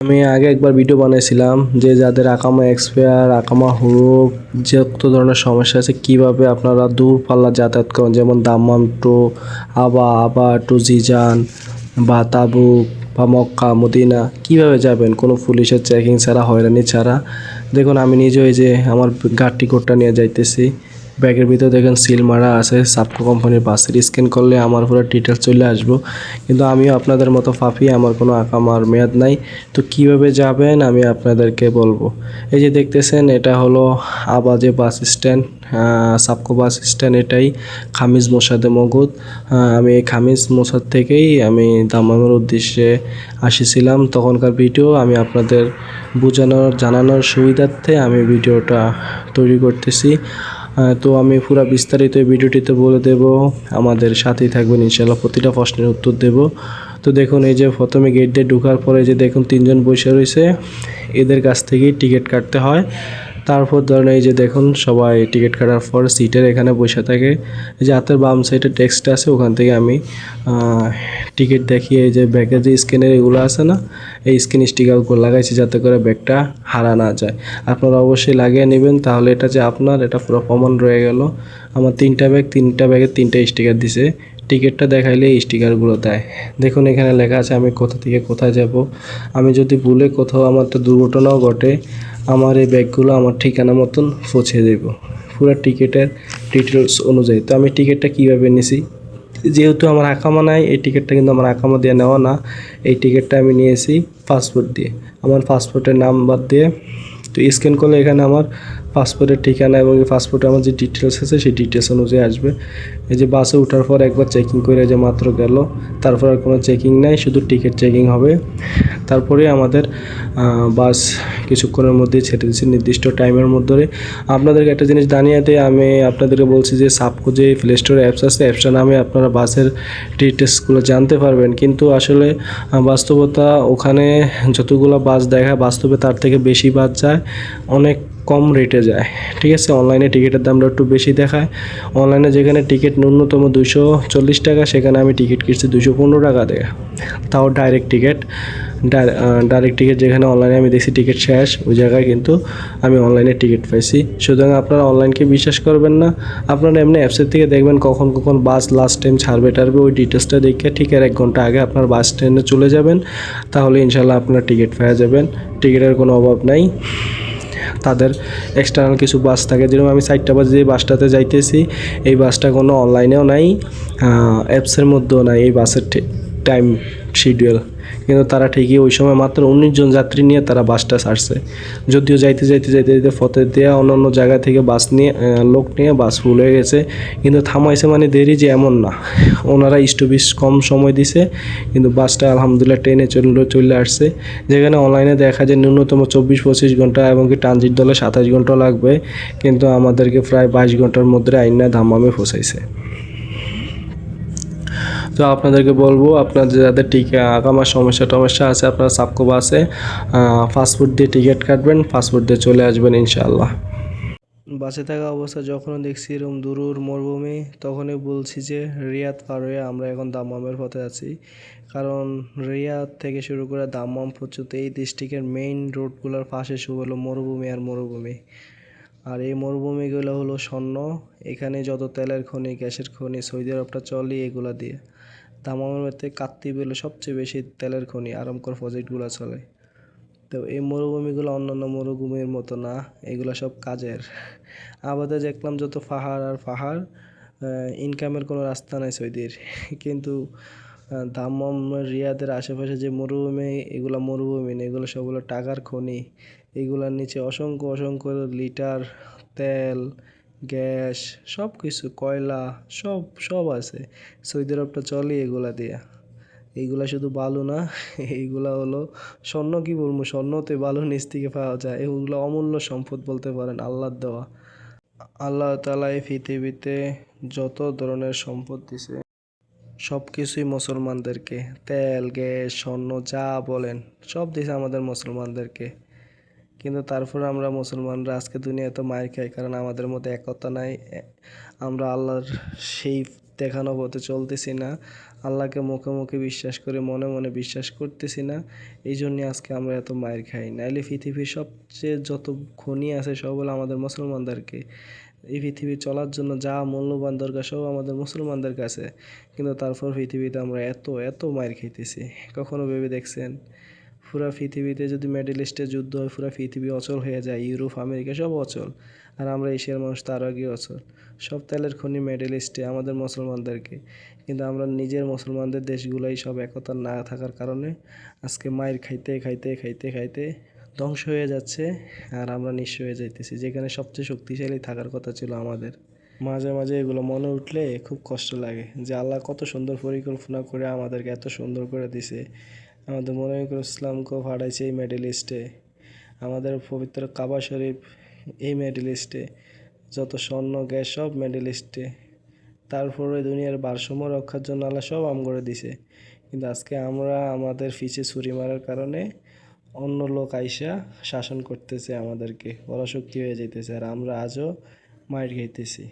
আমি আগে একবার ভিডিও বানিয়েছিলাম যে যাদের আকামা এক্সপায়ার, আকামা হুরুপ, যত ধরনের সমস্যা আছে কিভাবে আপনারা দূরপাল্লা যাতায়াত করেন, যেমন দাম্মাম টু আবা টু জিজান বা তাবুক বা মক্কা মদিনা কিভাবে যাবেন কোনো পুলিশের চেকিং ছাড়া, হয়রানি ছাড়া। দেখুন আমি নিজে ওই যে আমার গাড়ি কোডটা নিয়ে যাইতেছি, ব্যাগের ভিতরে দেখেন সিল মারা আছে সাবকো কোম্পানির বাসের, স্ক্যান করলে আমার পুরো ডিটেলস চলে আসবো। কিন্তু আমিও আপনাদের মতো ফাঁপি, আমার কোনো আকামার মেয়াদ নাই। তো কিভাবে যাবেন আমি আপনাদেরকে বলবো। এই যে দেখতেছেন এটা হলো আবাজে বাস স্ট্যান্ড, সাবকো বাস স্ট্যান্ড, এটাই খামিজ মোসাদে মগুদ। আমি এই খামিজ মোসাদ থেকেই আমি দাম্মামের উদ্দেশ্যে আসিছিলাম। তখনকার ভিডিও আমি আপনাদের জানানোর সুবিধার্থে আমি ভিডিওটা তৈরি করতেছি। তো আমি পুরো বিস্তারিত ভিডিওটিতে বলে দেব, আমাদের সাথেই থাকবেন ইনশাআল্লাহ, প্রতিটা প্রশ্নের উত্তর দেব। তো দেখুন এই যে প্রথমে গেট দিয়ে ঢোকার পরে যে দেখুন তিনজন বসে রয়েছে, এদের কাছ থেকেই টিকিট কাটতে হয়। তারপর ধরেন এই যে দেখুন সবাই টিকিট কাটার পর সিটের এখানে বসে থাকে। এই যে হাতের বাম সাইডে টেক্সট আছে, ওখান থেকে আমি টিকিট দেখিয়ে এই যে ব্যাগের যে স্ক্যানের এগুলো আছে না, এই স্ক্যান স্টিকারগুলো লাগাইছি যাতে করে ব্যাগটা হারা না যায়। আপনারা অবশ্যই লাগিয়ে নেবেন, তাহলে এটা যে আপনার এটা পুরো প্রমাণ রয়ে গেল। আমার তিনটা ব্যাগের তিনটা স্টিকার দিছে, টিকিটটা দেখাইলে এই স্টিকারগুলো দেয়। দেখুন এখানে লেখা আছে আমি কোথা থেকে কোথায় যাব। আমি যদি ভুলে কোথাও আমার তো দুর্ঘটনাও ঘটে, আমার এই ব্যাগগুলো আমার ঠিকানা মতন পৌঁছে দেব পুরো টিকিটের ডিটেলস অনুযায়ী। তো আমি টিকিটটা কীভাবে নিছি, যেহেতু আমার আকামা নাই, এই টিকিটটা কিন্তু আমার আকামা দিয়ে নেওয়া না, এই টিকিটটা আমি নিয়েছি পাসপোর্ট দিয়ে, আমার পাসপোর্টের নাম্বার দিয়ে। তো স্ক্যান করলে এখানে আমার পাসপোর্টের ঠিকানা এবং পাসপোর্টে আমার যে ডিটেলস আছে সেই ডিটেলস অনুযায়ী আসবে। এই যে বাসে ওঠার পর একবার চেকিং করে যে মাত্র গেল, তারপর আর কোনো চেকিং নাই, শুধু টিকিট চেকিং হবে। তারপরে আমাদের বাস কিছুক্ষণের মধ্যেই ছেড়ে দিচ্ছে নির্দিষ্ট টাইমের মধ্যে। আপনাদেরকে একটা জিনিস জানিয়ে দিই, আমি আপনাদেরকে বলছি যে সাবকো যে প্লে স্টোরে অ্যাপস আছে, অ্যাপসটার নামে আপনারা বাসের ডিটেলসগুলো জানতে পারবেন। কিন্তু আসলে বাস্তবতা ওখানে যতগুলো বাস দেখায় বাস্তবে তার থেকে বেশি বাস যায়, অনেক কম রেটে যায়। ঠিক আছে, অনলাইনে টিকিটের দামটা একটু বেশি দেখায়। অনলাইনে যেখানে টিকিট ন্যূনতম 240 টাকা, সেখানে আমি টিকিট কিনছি 215 টাকা দিয়ে, তাও ডাইরেক্ট টিকিট। ডাইরেক্ট টিকিট যেখানে অনলাইনে আমি দেখছি টিকিট শেষ, ওই জায়গায় কিন্তু আমি অনলাইনে টিকিট পাইছি। সুতরাং আপনারা অনলাইনকে বিশ্বাস করবেন না, আপনারা এমনি অ্যাপসের থেকে দেখবেন কখন কখন বাস লাস্ট টাইম ছাড়বে টাড়বে, ওই ডিটেলসটা দেখে ঠিক আর 1 ঘন্টা আগে আপনার বাস স্ট্যান্ডে চলে যাবেন, তাহলে ইনশাল্লাহ আপনার টিকিট পেয়ে যাবেন। টিকিটের কোনো অভাব নাই। তাদের এক্সটার্নাল কিছু বাস থাকে, যেরকম আমি 4টা বাজে যে বাসটাতে যাইতেছি, এই বাসটা কোনো অনলাইনেও নাই, অ্যাপসের মধ্যেও নাই এই বাসের টাইম শিডিউল। কিন্তু তারা ঠিকই ওই সময় মাত্র 19 জন যাত্রী নিয়ে তারা বাসটা ছাড়ছে। যদিও যাইতে পথে দেওয়া অন্য জায়গা থেকে বাস নিয়ে লোক নিয়ে বাস ফুল হয়ে গেছে, কিন্তু থামাইছে মানে দেরি যে এমন না, ওনারা স্টপেজ কম সময় দিছে, কিন্তু বাসটা আলহামদুলিল্লাহ ট্রেনে চলে আসছে। যেখানে অনলাইনে দেখা যায় ন্যূনতম 24-25 ঘন্টা এবং কি ট্রানজিট দলে 27 ঘন্টা লাগবে, কিন্তু আমাদেরকে প্রায় 22 ঘন্টার মধ্যে আইনা দাম্মামে পৌঁছাইছে। তো আপনাদেরকে বলবো, আপনাদের যাদের আকামার সমস্যা আছে, আপনারা সাবকো বাসে পাসপোর্ট দিয়ে টিকিট কাটবেন, পাসপোর্ট দিয়ে চলে আসবেন ইনশাআল্লাহ। বাসে থাকা অবস্থা যখন দেখছি এরকম দূর মরুভূমি, তখনই বলছি যে রিয়াদ পার হয়ে আমরা এখন দাম্মামের পথে আছি। কারণ রিয়াদ থেকে শুরু করে দাম্মাম পর্যন্ত এই ডিস্ট্রিক্টের মেইন রোডগুলোর পাশে শুরু হলো মরুভূমি আর মরুভূমি। আর এই মরুভূমিগুলো হলো স্বর্ণ, এখানে যত তেলের খনি, গ্যাসের খনি, সৌদি আরবটা চলে এগুলা দিয়ে। দাম্মামের মধ্যে কাত্তি বেলে সবচেয়ে বেশি তেলের খনি, আরামকর প্রজেক্টগুলো চলে। তো এই মরুভূমিগুলো অন্যান্য মরুভূমির মতো না, এগুলো সব কাজের। আবাদে দেখলাম যত পাহাড় আর পাহাড়, ইনকামের কোনো রাস্তা নাই সৌদির। কিন্তু দাম্মাম রিয়াদের আশেপাশে যে মরুভূমি, এগুলো মরুভূমি না, এগুলো সব হলো টাকার খনি। এগুলোর নিচে অসংখ্য লিটার তেল, গ্যাস, সব কিছু, কয়লা, সব আছে। সৌদি আরবটা চলে এগুলা দিয়া। এইগুলা শুধু বালু না, এইগুলা হলো স্বর্ণ। কি বলবো, স্বর্ণতে বালুর নিচ থেকে পাওয়া যায়, এগুলো অমূল্য সম্পদ বলতে পারেন, আল্লাহর দেওয়া। আল্লাহ তাআলা এই পৃথিবীতে যত ধরনের সম্পদ দিছে সব কিছুই মুসলমানদেরকে, তেল, গ্যাস, স্বর্ণ যা বলেন সব দিছে আমাদের মুসলমানদেরকে। কিন্তু তারপরে আমরা মুসলমানরা আজকে দুনিয়ায় তো মার খাই, কারণ আমাদের মধ্যে একতা নাই। আমরা আল্লাহর সেই দেখানো পথে চলতেছি না, আল্লাহকে মুখে মুখে বিশ্বাস করে মনে মনে বিশ্বাস করতেছি না, এই জন্যে আজকে আমরা এত মায়ের খাই। নাইলে পৃথিবীর সবচেয়ে যত খনি আছে সব হলো আমাদের মুসলমানদেরকে। এই পৃথিবী চলার জন্য যা মূল্যবান দরকার সব আমাদের মুসলমানদের কাছে, কিন্তু তারপর পৃথিবীতে আমরা এত এত মায়ের খাইতেছি। কখনো ভেবে দেখছেন পুরা পৃথিবীতে যদি মিডল ইস্টে যুদ্ধ হয় পুরা পৃথিবী অচল হয়ে যায়, ইউরোপ আমেরিকা সব অচল, আর আমরা এশিয়ার মানুষ তার আগে অচল। সব তেলের খনি মিডল ইস্টে আমাদের মুসলমানদেরকে, কিন্তু আমরা নিজের মুসলমানদের দেশগুলোই সব একতা না থাকার কারণে আজকে মায়ের খাইতে খাইতে খাইতে খাইতে ধ্বংস হয়ে যাচ্ছে, আর আমরা নিঃস্ব হয়ে যাইতেছি যেখানে সবচেয়ে শক্তিশালী থাকার কথা ছিল আমাদের। মাঝে মাঝে এগুলো মনে উঠলে খুব কষ্ট লাগে যে আল্লাহ কত সুন্দর পরিকল্পনা করে আমাদেরকে এত সুন্দর করে দিছে। আমাদের মনিরুল ইসলামকেও পাঠাইছে এই মিডল ইস্টে, আমাদের পবিত্র কাবা শরীফ এই মিডল ইস্টে, যত স্বর্ণ গ্যাস সব মিডল ইস্টে। তারপরে দুনিয়ার ভারসাম্য রক্ষার জন্য আল্লাহ সব করে দিছে, কিন্তু আজকে আমরা আমাদের পিছে ছুরি মারার কারণে অন্য লোক আইসা শাসন করতেছে আমাদেরকে, পরাশক্তি হয়ে যাইতেছে, আর আমরা আজও মাইর খাইতেছি।